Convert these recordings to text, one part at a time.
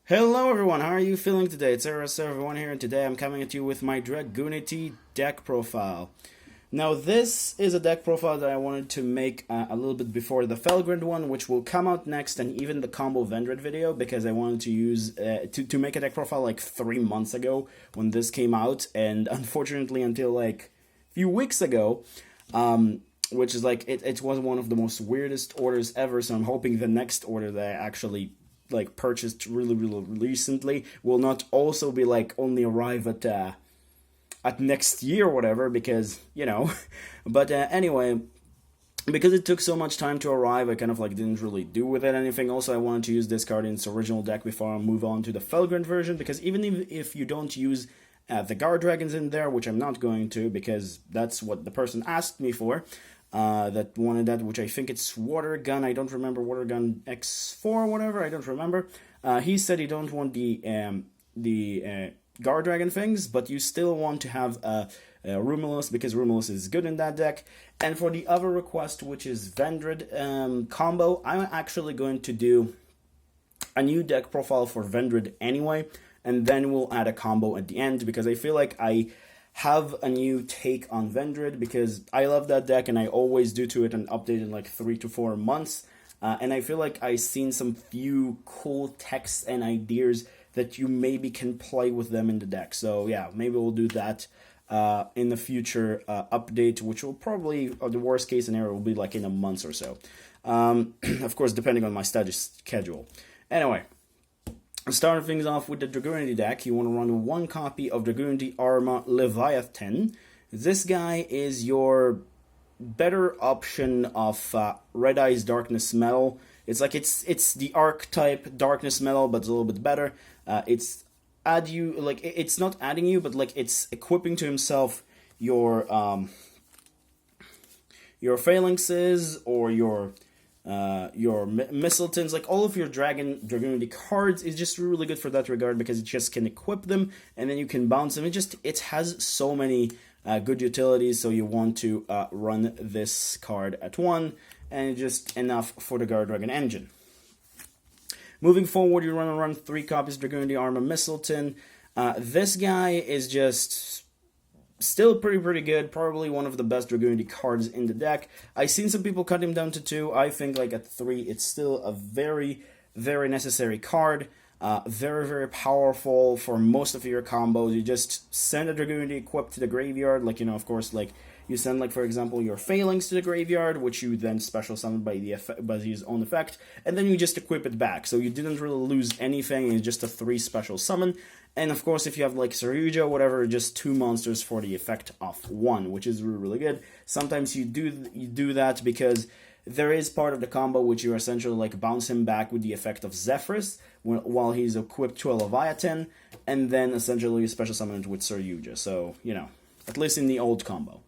Hello everyone, how are you feeling today? It's everyone here, and today I'm coming at you with my Dragunity deck profile. Now this is a deck profile that I wanted to make a little bit before the Felgrind one, which will come out next, and even the combo Vendred video, because I wanted to use to make a deck profile like 3 months ago when this came out, and unfortunately until like a few weeks ago, which is like it was one of the most weirdest orders ever. So I'm hoping the next order that I actually like purchased really recently will not also be like only arrive at next year or whatever, because but anyway, because it took so much time to arrive, I kind of like didn't really do with it anything. Also, I wanted to use this card in its original deck before I move on to the Felgrind version, because even if you don't use the guard dragons in there, which I'm not going to because that's what the person asked me for, that wanted that, which I think it's Water Gun. I don't remember, Water Gun X4 or whatever. I don't remember. He said he don't want the guard dragon things, but you still want to have Rumulus, because Rumulus is good in that deck. And for the other request, which is Vendred combo, I'm actually going to do a new deck profile for Vendred anyway, and then we'll add a combo at the end, because I feel like I have a new take on Vendred, because I love that deck and I always do to it an update in like 3 to 4 months. And I feel like I've seen some few cool texts and ideas that you maybe can play with them in the deck. So yeah, maybe we'll do that in the future update, which will probably, or the worst case scenario, will be like in a month or so. Of course, depending on my study schedule. Anyway, starting things off with the Dragunity deck, you want to run one copy of Dragunity Arma Leviathan. This guy is your better option of Red Eyes Darkness Metal. It's like it's the archetype Darkness Metal, but it's a little bit better. It's it's not adding you, but like it's equipping to himself your phalanxes or your Mistletons, like all of your Dragunity cards is just really good for that regard, because it just can equip them and then you can bounce them. It has so many good utilities, so you want to run this card at 1, and just enough for the Guard Dragon engine. Moving forward, you want to run 3 copies of Dragunity Armor Mistleton. This guy is just still pretty good, probably one of the best Dragunity cards in the deck. I've seen some people cut him down to 2. I think like at 3, it's still a very necessary card. Very powerful for most of your combos. You just send a Dragunity equipped to the graveyard, like, of course, like, you send, like, for example, your Phalanx to the graveyard, which you then special summon by his own effect, and then you just equip it back. So you didn't really lose anything, it's just a 3 special summon. And of course, if you have, like, Saryuja or whatever, just 2 monsters for the effect of 1, which is really good. Sometimes you do that because there is part of the combo which you essentially, like, bounce him back with the effect of Zephyrus while he's equipped to a Leviathan, and then essentially you special summon it with Saryuja. So, at least in the old combo.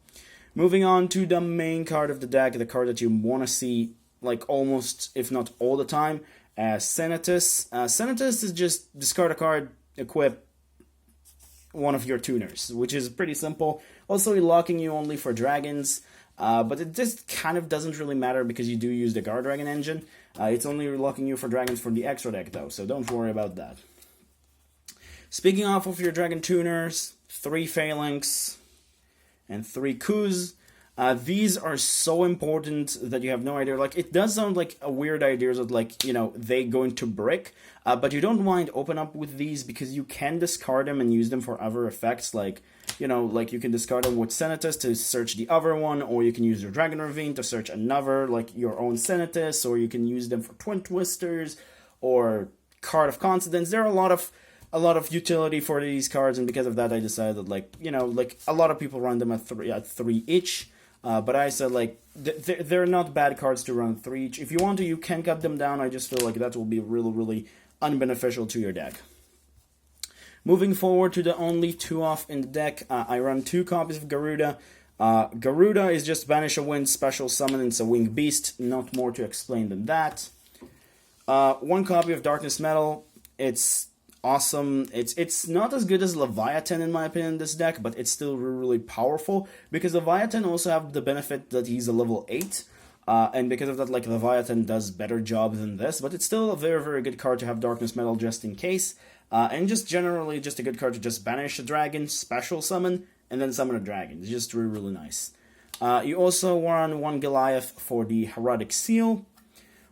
Moving on to the main card of the deck, the card that you want to see, like, almost, if not all the time, Senatus. Senatus is just discard a card, equip one of your tuners, which is pretty simple. Also, locking you only for dragons, but it just kind of doesn't really matter because you do use the Guard Dragon engine. It's only locking you for dragons for the extra deck, though, so don't worry about that. Speaking of your dragon tuners, 3 Phalanx and 3 Kuz. These are so important that you have no idea. Like, it does sound like a weird idea that, like, they go into brick, but you don't mind open up with these, because you can discard them and use them for other effects, like, like you can discard them with Senatus to search the other one, or you can use your Dragon Ravine to search another, like your own Senatus, or you can use them for Twin Twisters, or Card of Coincidence. There are a lot of utility for these cards, and because of that, I decided, like, like a lot of people run them at 3 each. But I said, like, they're not bad cards to run 3 each. If you want to, you can cut them down. I just feel like that will be really unbeneficial to your deck. Moving forward to the only 2 off in the deck, I run 2 copies of Garuda. Garuda is just Banish a Wind, special summon, it's a winged beast. Not more to explain than that. 1 copy of Darkness Metal. It's awesome. It's not as good as Leviathan in my opinion in this deck, but it's still really powerful, because Leviathan also have the benefit that he's a level 8, and because of that, like, Leviathan does better job than this, but it's still a very, very good card to have Darkness Metal just in case. And just generally just a good card to just banish a dragon, special summon, and then summon a dragon. It's just really, really nice. You also run 1 Goliath for the Herodic Seal,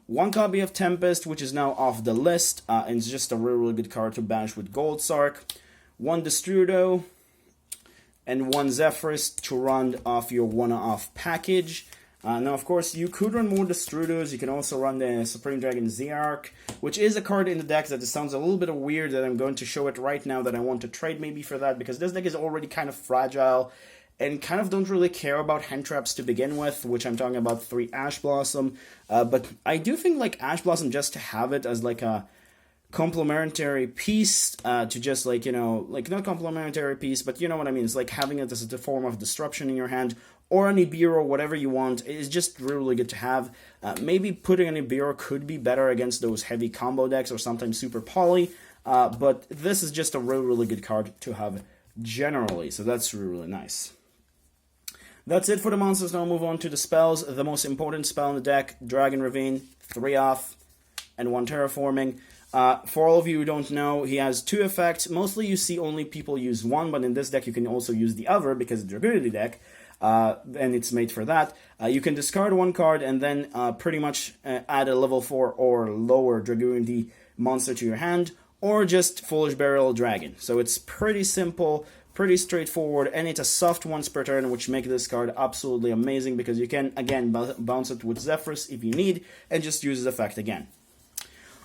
1 copy of Tempest, which is now off the list, and it's just a really, really good card to banish with Gold Sark, 1 Destrudo, and 1 Zephyrus to round off your one-off package. Now, of course, you could run more Destrudos. You can also run the Supreme Dragon Zearch, which is a card in the deck that sounds a little bit weird that I'm going to show it right now that I want to trade maybe for that, because this deck is already kind of fragile and kind of don't really care about hand traps to begin with, which I'm talking about 3 Ash Blossom. But I do think, like, Ash Blossom, just to have it as, like, a complementary piece to just, like, you know, like, not complementary piece, but you know what I mean. It's like having it as a form of disruption in your hand, or an Nibiru, whatever you want, is just really good to have. Maybe putting an Nibiru could be better against those heavy combo decks or sometimes Super Poly, but this is just a really, really good card to have generally, so that's really, really nice. That's it for the monsters. Now I'll move on to the spells. The most important spell in the deck, Dragon Ravine, 3 off, and 1 terraforming. For all of you who don't know, he has 2 effects. Mostly you see only people use 1, but in this deck you can also use the other because it's a Dragunity deck, and it's made for that. You can discard 1 card and then pretty much add a level 4 or lower Dragunity monster to your hand, or just Foolish Burial Dragon. So it's pretty simple, pretty straightforward, and it's a soft once per turn, which makes this card absolutely amazing because you can, again, bounce it with Zephyrus if you need, and just use the effect again.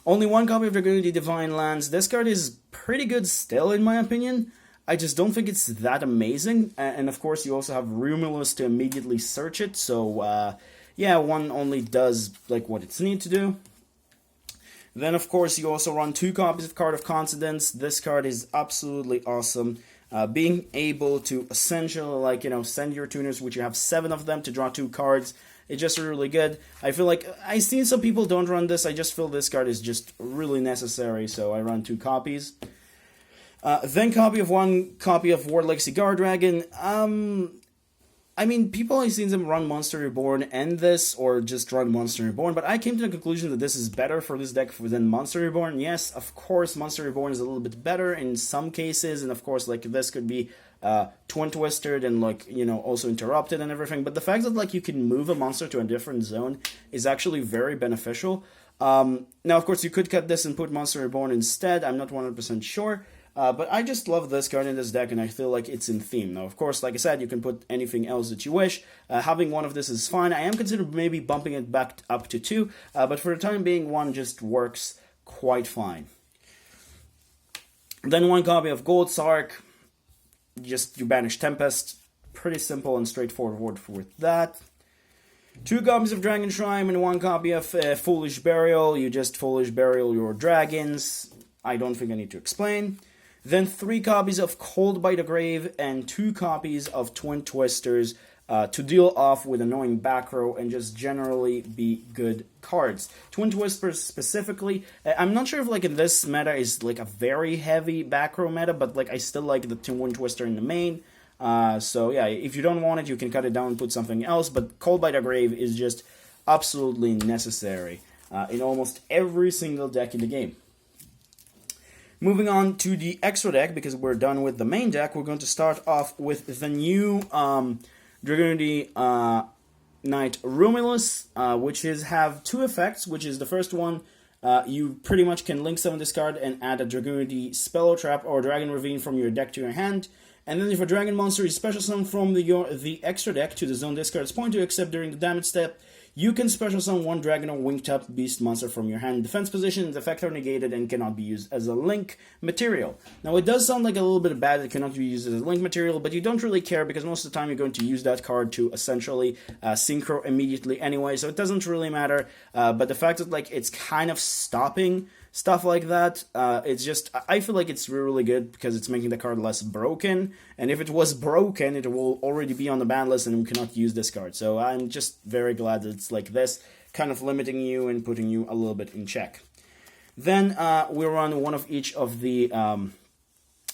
Only 1 copy of Dragunity Divine Lands. This card is pretty good still, in my opinion. I just don't think it's that amazing, and of course you also have Rumulus to immediately search it, so yeah, 1 only does like what it's need to do. Then of course you also run 2 copies of Card of Coincidence. This card is absolutely awesome. Being able to essentially, like, you know, send your tuners, which you have 7 of them, to draw 2 cards, it's just really good. I feel like, I've seen some people don't run this, I just feel this card is just really necessary, so I run 2 copies. Then 1 copy of Warlike Cigar Dragon. I mean, people, I've seen them run Monster Reborn and this, or just run Monster Reborn, but I came to the conclusion that this is better for this deck than Monster Reborn. Yes, of course, Monster Reborn is a little bit better in some cases, and of course, like, this could be Twin Twisted and, like, you know, also interrupted and everything, but the fact that, like, you can move a monster to a different zone is actually very beneficial. Now, of course, you could cut this and put Monster Reborn instead, I'm not 100% sure. But I just love this card in this deck, and I feel like it's in theme. Now, of course, like I said, you can put anything else that you wish. Having 1 of this is fine. I am considering maybe bumping it back up to 2, but for the time being, 1 just works quite fine. Then 1 copy of Gold Sark. Just you banish Tempest. Pretty simple and straightforward with that. 2 copies of Dragon Shrine and 1 copy of Foolish Burial. You just Foolish Burial your dragons. I don't think I need to explain. Then 3 copies of Cold by the Grave and 2 copies of Twin Twisters to deal off with annoying back row and just generally be good cards. Twin Twisters specifically, I'm not sure if, like, in this meta is like a very heavy back row meta, but like I still like the Twin Twister in the main. So yeah, if you don't want it, you can cut it down and put something else, but Cold by the Grave is just absolutely necessary in almost every single deck in the game. Moving on to the extra deck, because we're done with the main deck, we're going to start off with the new Dragunity Knight Rumulus, which have 2 effects, which is the first one, you pretty much can link summon this card and add a Dragunity Spell Trap or Dragon Ravine from your deck to your hand. And then if a dragon monster is special summon from the extra deck to the zone discard's point to accept during the damage step, you can special summon 1 dragon or winged-up beast monster from your hand. Defense position, the effect are negated and cannot be used as a link material. Now, it does sound like a little bit bad, it cannot be used as a link material, but you don't really care because most of the time you're going to use that card to essentially synchro immediately anyway, so it doesn't really matter. But the fact that, like, it's kind of stopping stuff like that, it's just, I feel like it's really good because it's making the card less broken, and if it was broken, it will already be on the ban list and we cannot use this card. So I'm just very glad that it's like this, kind of limiting you and putting you a little bit in check. Then we run 1 of each of the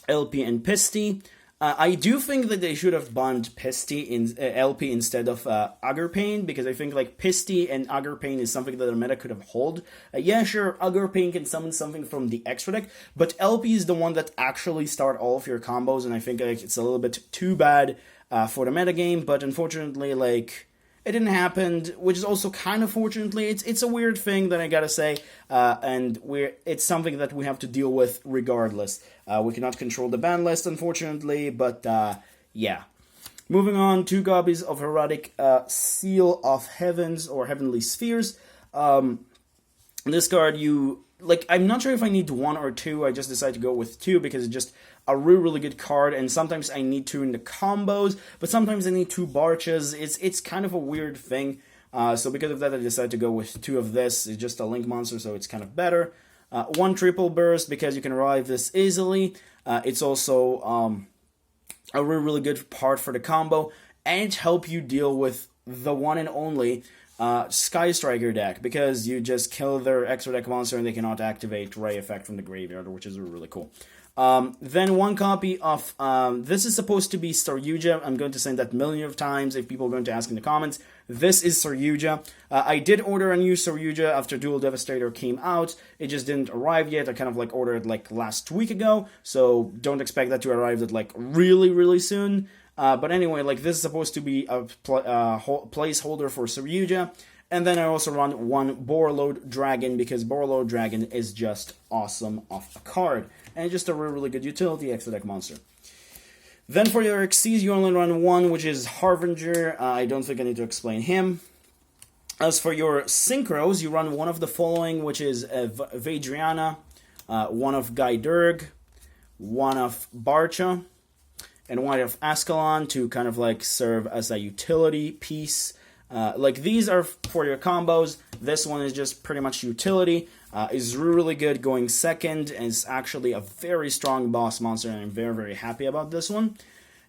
LP and Pisty. I do think that they should have banned Pisty in LP instead of Aggerpain, because I think like Pisty and Aggerpain is something that the meta could have hold. Yeah, sure, Aggerpain can summon something from the extra deck, but LP is the one that actually start all of your combos, and I think like it's a little bit too bad for the meta game. But unfortunately, like, it didn't happen, which is also kind of fortunately. It's a weird thing that I gotta say, and it's something that we have to deal with regardless. We cannot control the ban list, unfortunately, but yeah. Moving on, 2 copies of Herodic Seal of Heavens or Heavenly Spheres. This card, I'm not sure if I need 1 or 2. I just decided to go with 2 because it's just a really, really good card, and sometimes I need 2 in the combos, but sometimes I need 2 Barches. It's kind of a weird thing. So because of that, I decided to go with 2 of this. It's just a Link monster, so it's kind of better. 1 Triple Burst, because you can revive this easily. It's also a really, really good part for the combo, and it helps you deal with the one and only Sky Striker deck, because you just kill their extra deck monster and they cannot activate Ray Effect from the graveyard, which is really cool. Then 1 copy of, this is supposed to be Saryuja. I'm going to say that millions of times if people are going to ask in the comments. This is Saryuja. I did order a new Saryuja after Dual Devastator came out. It just didn't arrive yet. I kind of like ordered like last week ago, so don't expect that to arrive at like really, really soon. But anyway, like this is supposed to be a placeholder for Saryuja. And then I also run 1 Borreload Dragon, because Borreload Dragon is just awesome off a card. And just a really, really good utility extra deck monster. Then for your Xyz, you only run 1, which is Harbinger. I don't think I need to explain him. As for your Synchros, you run 1 of the following, which is Vadriana, 1 of Gaiderg, 1 of Barcha, and 1 of Ascalon to kind of like serve as a utility piece. Like these are for your combos. This one is just pretty much utility. Is really good going second, and it's actually a very strong boss monster, and I'm very, very happy about this one.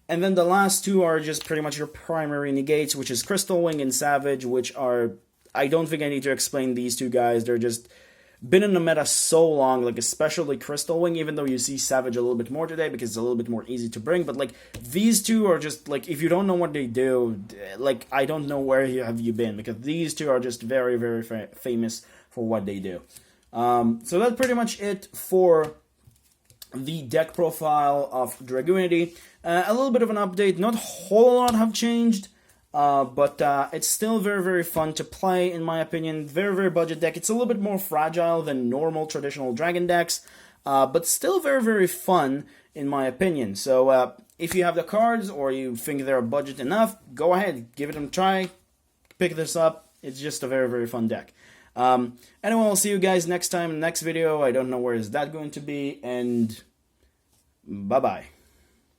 And then the last 2 are just pretty much your primary negates, which is Crystal Wing and Savage, which are, I don't think I need to explain these 2 guys. They're just been in the meta so long, like especially Crystal Wing, even though you see Savage a little bit more today because it's a little bit more easy to bring. But like these 2 are just like, if you don't know what they do, like I don't know where have you been, because these 2 are just very, very famous for what they do. So that's pretty much it for the deck profile of Dragunity. A little bit of an update, not a whole lot have changed, but it's still very, very fun to play, in my opinion. Very, very budget deck. It's a little bit more fragile than normal traditional Dragon decks, but still very, very fun, in my opinion. So if you have the cards, or you think they're budget enough, go ahead, give it a try, pick this up. It's just a very, very fun deck. Anyway, I'll see you guys next time in the next video. I don't know where is that going to be, and bye-bye.